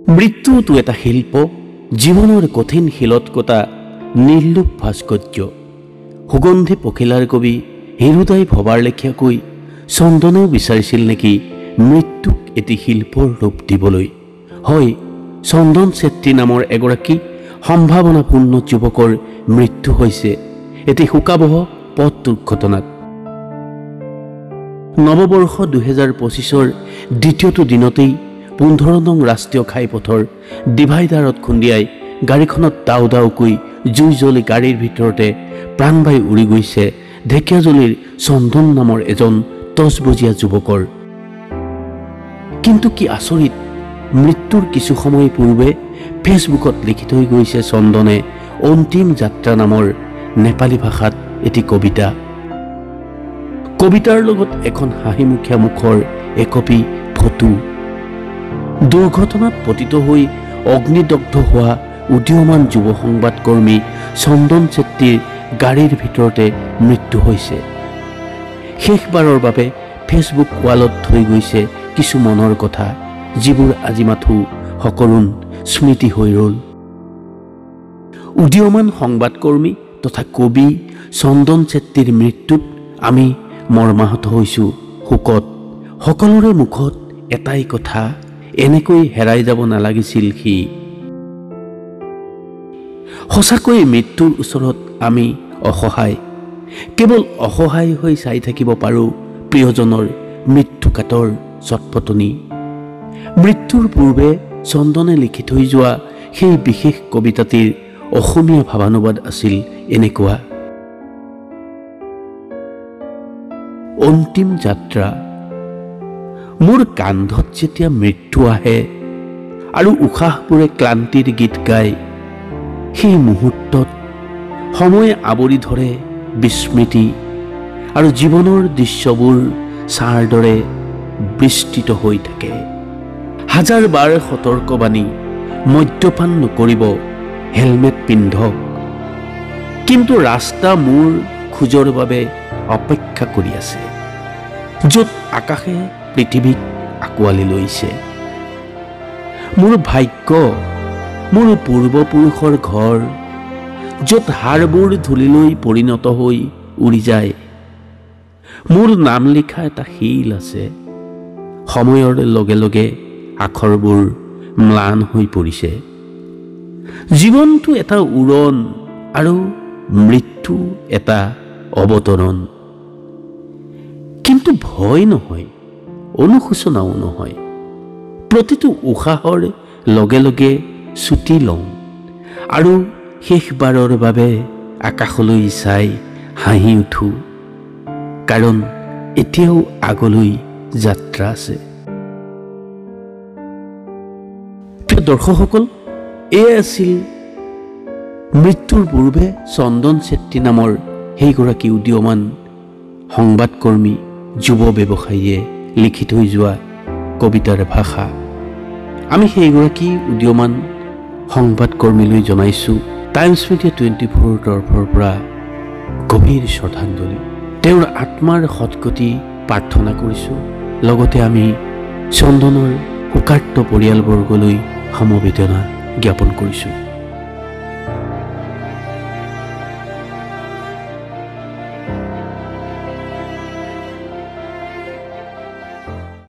মৃত্যুটো এটা শিল্প, জীৱনৰ কঠিন শিলত কটা নিৰ্লোভ ভাস্কৰ্য। সুগন্ধি পখিলাৰ কবি হীৰুদাই ভবাৰ লেখীয়াকৈ চন্দনেও বিচাৰিছিল নেকি মৃত্যুক এটি শিল্পৰ ৰূপ দিবলৈ। হয়, চন্দন চেত্ৰী নামৰ এগৰাকী সম্ভাৱনাপূৰ্ণ যুৱকৰ মৃত্যু হৈছে এটি শোকাবহ পথ দুৰ্ঘটনাত। নৱবৰ্ষ 2025ৰ দ্বিতীয়টো দিনতেই 15 নং ৰাষ্ট্ৰীয় ঘাইপথৰ ডিভাইডাৰত খুন্দিয়াই গাড়ীখনত দাও দাওকৈ জুই জ্বলি গাড়ীৰ ভিতৰতে প্ৰাণবায়ু উৰি গৈছে ঢেকীয়াজুলিৰ চন্দন নামৰ এজন তজবজীয়া যুৱকৰ। কিন্তু কি আচৰিত, মৃত্যুৰ কিছু সময় পূৰ্বে ফেচবুকত লিখি থৈ গৈছে চন্দনে অন্তিম যাত্ৰা নামৰ নেপালী ভাষাত এটি কবিতা। কবিতাৰ লগত এখন হাঁহিমুখীয়া মুখৰ একপি ফটো। দুৰ্ঘটনাত পতিত হৈ অগ্নিদগ্ধ হোৱা উদীয়মান যুৱ সংবাদকৰ্মী চন্দন চেত্ৰীৰ গাড়ীৰ ভিতৰতে মৃত্যু হৈছে। শেষবাৰৰ বাবে ফেচবুক ৱালত থৈ গৈছে কিছু মনৰ কথা, যিবোৰ আজি মাথো সকৰুণ স্মৃতি হৈ ৰ'ল। উদীয়মান সংবাদকৰ্মী তথা কবি চন্দন চেত্ৰীৰ মৃত্যুত আমি মৰ্মাহত হৈছোঁ শোকত। সকলোৰে মুখত এটাই কথা, এনেকৈ হেৰাই যাব নালাগিছিল সি। সঁচাকৈ মৃত্যুৰ ওচৰত আমি অসহায়, কেৱল অসহায় হৈ চাই থাকিব পাৰোঁ প্ৰিয়জনৰ মৃত্যুকাতৰ চটপটনি। মৃত্যুৰ পূৰ্বে চন্দনে লিখি থৈ যোৱা সেই বিশেষ কবিতাটিৰ অসমীয়া ভাৱানুবাদ আছিল এনেকুৱা: অন্তিম যাত্ৰা। মোৰ কান্ধত যেতিয়া মৃত্যু আহে আৰু উশাহবোৰে ক্লান্তিৰ গীত গায়, সেই মুহূৰ্তত সময়ে আৱৰি ধৰে বিস্মৃতি আৰু জীৱনৰ দৃশ্যবোৰ ছাঁৰ দৰে বিস্তৃত হৈ থাকে। হাজাৰ বাৰ সতৰ্কবাণী, মদ্যপান নকৰিব, হেলমেট পিন্ধক, কিন্তু ৰাস্তা মোৰ খোজৰ বাবে অপেক্ষা কৰি আছে, য'ত আকাশে পৃথিৱীক আঁকোৱালি লৈছে। মোৰ ভাগ্য, মোৰ পূৰ্বপুৰুষৰ ঘৰ, য'ত হাড়বোৰ ধূলিলৈ পৰিণত হৈ উৰি যায়। মোৰ নাম লিখা এটা শিল আছে, সময়ৰ লগে লগে আখৰবোৰ ম্লান হৈ পৰিছে। জীৱনটো এটা উৰণ আৰু মৃত্যু এটা অৱতৰণ। কিন্তু ভয় নহয়, অনুশোচনাও নহয়। প্ৰতিটো উশাহৰ লগে লগে ছুটি লওঁ আৰু শেষবাৰৰ বাবে আকাশলৈ চাই হাঁহি উঠোঁ, কাৰণ এতিয়াও আগলৈ যাত্ৰা আছে। প্ৰিয় দৰ্শকসকল, এয়া আছিল মৃত্যুৰ পূৰ্বে চন্দন চেত্ৰী নামৰ সেইগৰাকী উদীয়মান সংবাদকৰ্মী যুৱ ব্যৱসায়ীয়ে লিখি থৈ যোৱা কবিতাৰ ভাষা। আমি সেইগৰাকী উদীয়মান সংবাদকৰ্মীলৈ জনাইছোঁ টাইমছ মিডিয়া 24ৰ তৰফৰ পৰা গভীৰ শ্ৰদ্ধাঞ্জলি। তেওঁৰ আত্মাৰ সদ্গতি প্ৰাৰ্থনা কৰিছোঁ। লগতে আমি চন্দনৰ শোকাৰ্ত পৰিয়ালবৰ্গলৈ সমবেদনা জ্ঞাপন কৰিছোঁ।